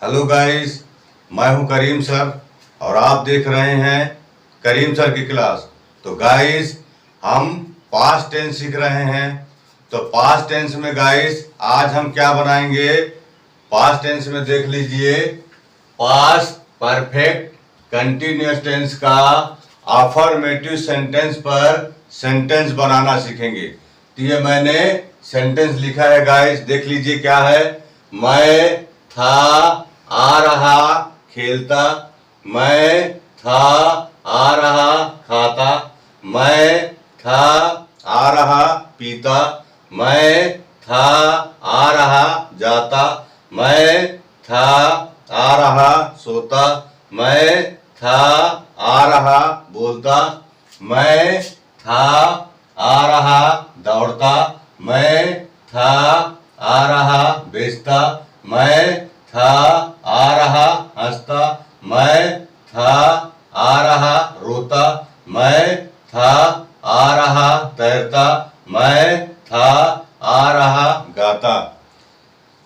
Hello guys, मैं हूं करीम sir और आप देख रहे हैं करीम सर की क्लास। तो गाइस, हम पास्ट टेंस सीख रहे हैं। तो पास्ट टेंस में गाइस आज हम क्या बनाएंगे? पास्ट टेंस में देख लीजिए, पास्ट परफेक्ट कंटिन्यूअस टेंस का अफर्मेटिव सेंटेंस पर सेंटेंस बनाना सीखेंगे। तो ये मैंने सेंटेंस लिखा है गाइस, देख लीजिए क्या है। मैं था आ रहा खेलता, मैं था आ रहा खाता, मैं था आ रहा पीता, मैं था आ रहा जाता, मैं था आ रहा सोता, मैं था आ रहा बोलता, मैं था आ रहा दौड़ता, मैं था आ रहा बेचता, मैं था आ रहा हंसता, मैं था आ रहा रोता, मैं था आ रहा तैरता, मैं था आ रहा गाता।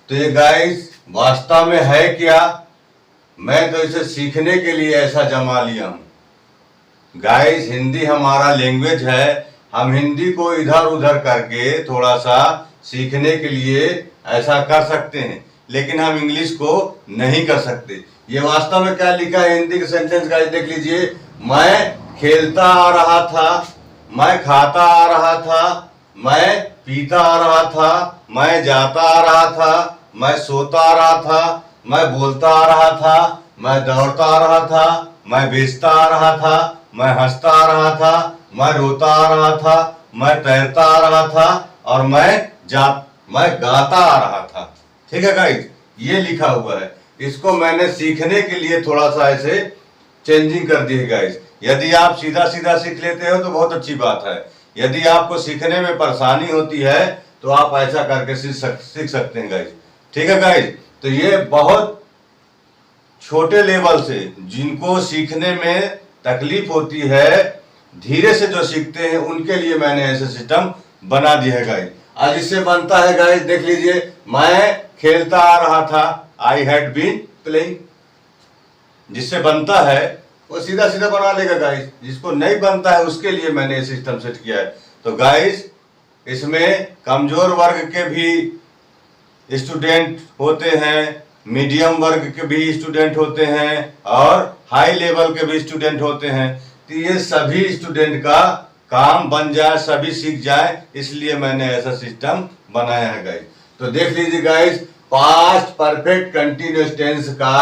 तो ये गाइस वास्तव में है क्या? मैं तो इसे सीखने के लिए ऐसा जमा लिया हूं। गाइस, हिंदी हमारा लैंग्वेज है, हम हिंदी को इधर उधर करके थोड़ा सा सीखने के लिए ऐसा कर सकते हैं, लेकिन हम इंग्लिश को नहीं कर सकते। ये वास्तव में क्या लिखा है हिंदी के सेंटेंस का, देख लीजिए। मैं खेलता आ रहा था, मैं खाता आ रहा था, मैं पीता आ रहा था, मैं जाता आ रहा था, मैं सोता आ रहा था, मैं बोलता आ रहा था, मैं दौड़ता आ रहा था, मैं बेचता आ रहा था, मैं हंसता आ रहा था, मैं रोता आ रहा था, मैं तैरता आ रहा था और मैं गाता आ रहा था। ठीक है गाइस, ये लिखा हुआ है। इसको मैंने सीखने के लिए थोड़ा सा ऐसे चेंजिंग कर दी है गाइस। यदि आप सीधा सीधा सीख लेते हो तो बहुत अच्छी बात है। यदि आपको सीखने में परेशानी होती है तो आप ऐसा करके सीख सकते हैं गाइस। ठीक है गाइस, तो ये बहुत छोटे लेवल से जिनको सीखने में तकलीफ होती है, धीरे से जो सीखते हैं उनके लिए मैंने ऐसे सिस्टम बना दिया है गाइस। आज इससे बनता है गाइस, देख लीजिए। मैं खेलता आ रहा था, आई हैड बीन प्लेइंग। जिससे बनता है वो सीधा सीधा बना लेगा गाइस। जिसको नहीं बनता है उसके लिए मैंने ये सिस्टम सेट किया है। तो गाइस, इसमें कमजोर वर्ग के भी स्टूडेंट होते हैं, मीडियम वर्ग के भी स्टूडेंट होते हैं और हाई लेवल के भी स्टूडेंट होते हैं। तो ये सभी स्टूडेंट का काम बन जाए, सभी सीख जाए, इसलिए मैंने ऐसा सिस्टम बनाया है गाइस। तो देख लीजिए guys, past perfect continuous tense का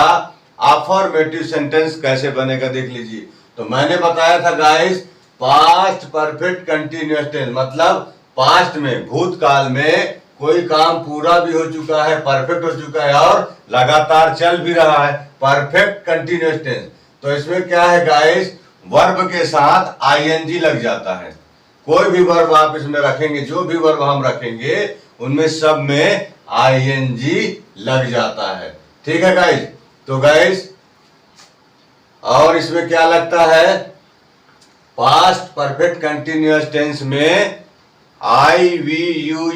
अफर्मेटिव सेंटेंस कैसे बनेगा, देख लीजिए। तो मैंने बताया था guys, past perfect continuous tense मतलब पास्ट में, भूतकाल में कोई काम पूरा भी हो चुका है, परफेक्ट हो चुका है और लगातार चल भी रहा है, परफेक्ट कंटिन्यूअस टेंस। तो इसमें क्या है गाइस, वर्ब के साथ आईएनजी लग जाता है। कोई भी वर्ब आप इसमें रखेंगे, जो भी वर्ब हम रखेंगे उनमें सब में आईएनजी लग जाता है। ठीक है गाइस। तो गाइस, और इसमें क्या लगता है, पास्ट परफेक्ट कंटिन्यूअस टेंस में आई वी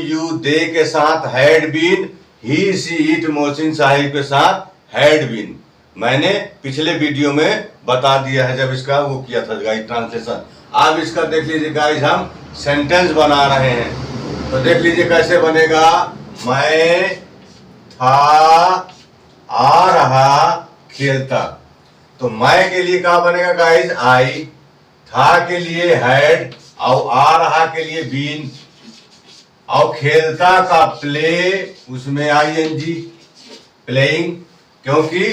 यू दे के साथ had been, he she it Mohsin Sahib के साथ हैड बीन। मैंने पिछले वीडियो में बता दिया है जब इसका वो किया था गाइस ट्रांसलेशन। अब इसका देख लीजिए गाइस, हम सेंटेंस बना रहे हैं। तो देख लीजिए कैसे बनेगा। मैं था आ रहा खेलता। तो मैं के लिए क्या बनेगा गाइस, आई, था के लिए हैड और आ रहा के लिए बीन और खेलता का प्ले, उसमें आईएनजी, प्लेइंग, क्योंकि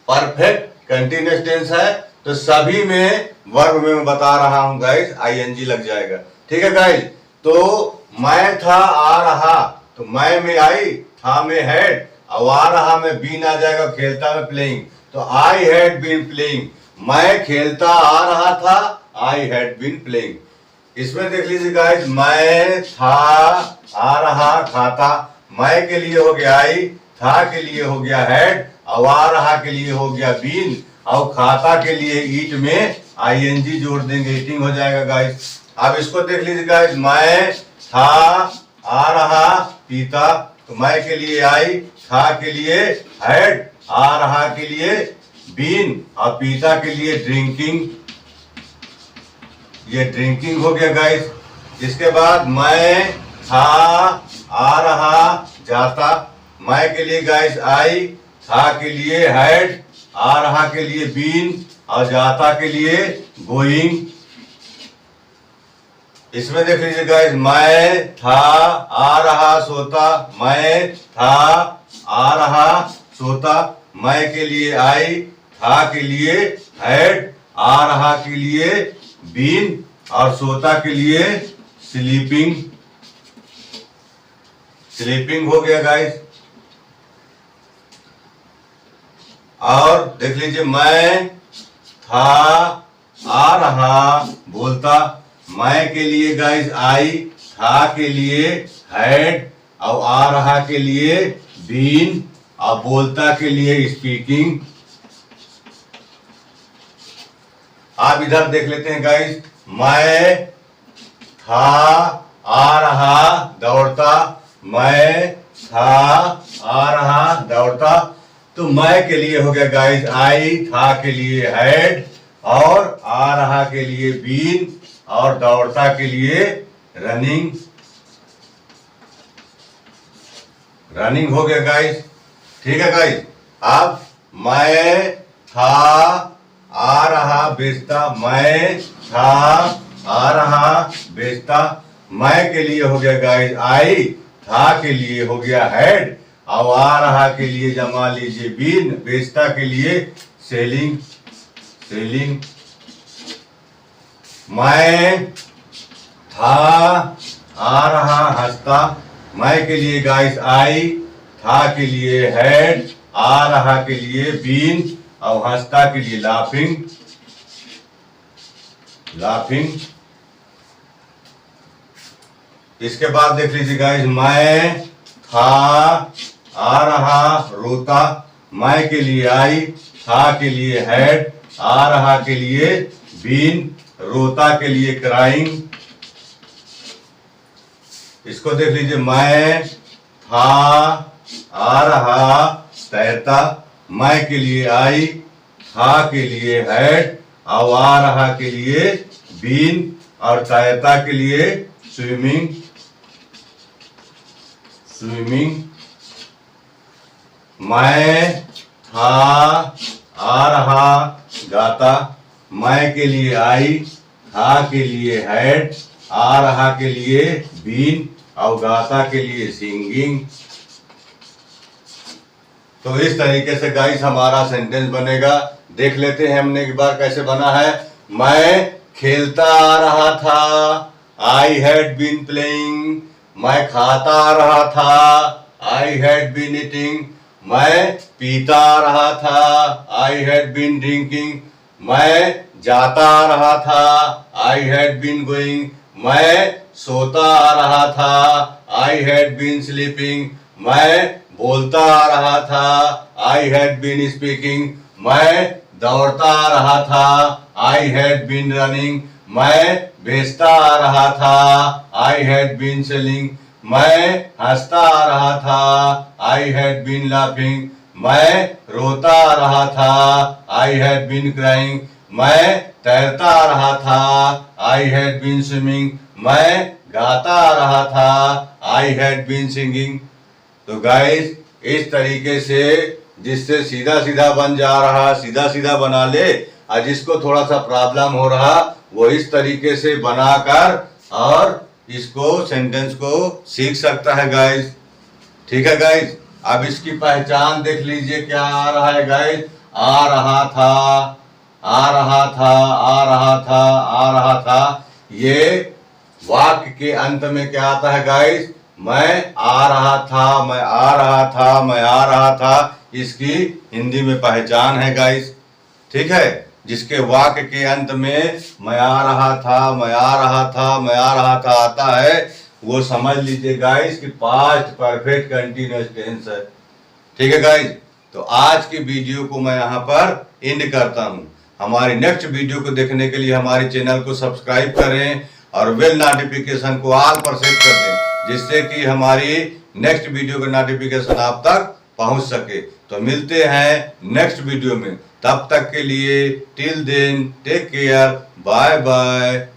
परफेक्ट कंटिन्यूअस टेंस है तो सभी में वर्ब में मैं बता रहा हूं गाइस आईएनजी लग जाएगा। ठीक है गाइस। तो मैं था आ रहा, तो मैं में आई, था में हैड और आ रहा में बीन आ जाएगा, खेलता में प्लेइंग। तो आई हैड बीन प्लेइंग, मैं खेलता आ रहा था, आई हैड बीन प्लेइंग। इसमें देख लीजिए गाइस, मैं था आ रहा खाता, मैं के लिए हो गया आई, था के लिए हो गया हैड और आ रहा के लिए हो गया बीन और खाता के लिए ईट में आईएनजी जोड़ देंगे, ईटिंग हो जाएगा गाइस। अब इसको देख लीजिए गाइस, मैं था आ रहा पीता, तो मैं के लिए आई, था के लिए हैड आ रहा के लिए बीन और पीता के लिए ड्रिंकिंग। ये ड्रिंकिंग हो गया गाइस। इसके बाद मैं था, आ रहा, जाता। मैं के लिए गाइस आई, था के लिए हैड, आ रहा के लिए बीन और जाता के लिए गोइंग। इसमें देख लीजिए गाइस, मैं था, आ रहा, सोता। मैं था, आ रहा, सोता। मैं के लिए आई, था के लिए हैड, आ रहा के लिए बीन और सोता के लिए स्लीपिंग। स्लीपिंग हो गया गाइस। और देख लीजिए, मैं था, आ रहा, बोलता। मैं के लिए गाइस आई, था के लिए हैड और आ रहा के लिए बीन और बोलता के लिए स्पीकिंग। आप इधर देख लेते हैं गाइस, मैं था, आ रहा, दौड़ता। मैं था, आ रहा, दौड़ता। तो मैं के लिए हो गया गाइस आई, था के लिए हैड और आ रहा के लिए बीन और दौड़ता के लिए रनिंग। रनिंग हो गया गाइस। ठीक है गाइस। अब मैं था, आ रहा, बेचता। मैं था, आ रहा, बेचता। मैं के लिए हो गया गाइस आई, था के लिए हो गया हेड और आ रहा के लिए जमा लीजिए बीन, बेचता के लिए सेलिंग। सेलिंग। मैं था, आ रहा, हंसता। मैं के लिए गाइस आई, था के लिए हेड, आ रहा के लिए बीन और हंसता के लिए लाफिंग। लाफिंग। इसके बाद देख लीजिए गाइस, मैं था, आ रहा, रोता। मैं के लिए आई, था के लिए हेड, आ रहा के लिए बीन, रोता के लिए क्राइंग। इसको देख लीजिए, मैं था, आ रहा, तैरता। मैं के लिए आई, था के लिए हेड और आ रहा के लिए बीन और तैरता के लिए स्विमिंग। स्विमिंग। मैं था, आ रहा, गाता। मैं के लिए आई, था के लिए हेड, आ रहा के लिए बीन और गाता के लिए सिंगिंग। तो इस तरीके से गाइस हमारा सेंटेंस बनेगा। देख लेते हैं हमने एक बार कैसे बना है। मैं खेलता आ रहा था, आई हैड बीन प्लेइंग। मैं खाता आ रहा था, आई हैड बीन ईटिंग। मैं पीता आ रहा था, आई हैड बीन ड्रिंकिंग। मैं जाता आ रहा था, आई हैड बीन गोइंग। मैं सोता आ रहा था, आई हैड बीन स्लीपिंग। मैं बोलता आ रहा था, आई हैड बीन स्पीकिंग। मैं दौड़ता आ रहा था, आई हैड बीन रनिंग। मैं बेचता आ रहा था, आई हैड बीन सेलिंग। मैं हंसता आ रहा था, आई हैड बीन लाफिंग। मैं रोता आ रहा था, आई हैड बीन क्राइंग। मैं तैरता आ रहा था, आई हैड बीन स्विमिंग। मैं गाता आ रहा था, आई हैड बीन सिंगिंग। तो गाइस इस तरीके से जिससे सीधा सीधा बन जा रहा सीधा सीधा बना ले, और जिसको थोड़ा सा प्रॉब्लम हो रहा वो इस तरीके से बनाकर और इसको सेंटेंस को सीख सकता है गाइस। ठीक है गाइस। अब इसकी पहचान देख लीजिए क्या आ रहा है गाइस। आ रहा था, आ रहा था, आ रहा था, आ रहा था। ये वाक्य के अंत में क्या आता है गाइस? मैं आ रहा था, मैं आ रहा था, मैं आ रहा था। इसकी हिंदी में पहचान है गाइस। ठीक है। जिसके वाक्य के अंत में मैं आ रहा था, मैं आ रहा था, मैं आ रहा था आता है, वो समझ लीजिए गाइस कि पास्ट परफेक्ट कंटीन्यूअस टेंस है। ठीक है गाइस। तो आज की वीडियो को मैं यहाँ पर एंड करता हूँ। हमारी नेक्स्ट वीडियो को देखने के लिए हमारे चैनल को सब्सक्राइब करें और बेल नोटिफिकेशन को ऑल पर सेट कर दें, जिससे कि हमारी नेक्स्ट वीडियो का नोटिफिकेशन आप तक पहुंच सके। तो मिलते हैं नेक्स्ट वीडियो में, तब तक के लिए till then take care, bye bye.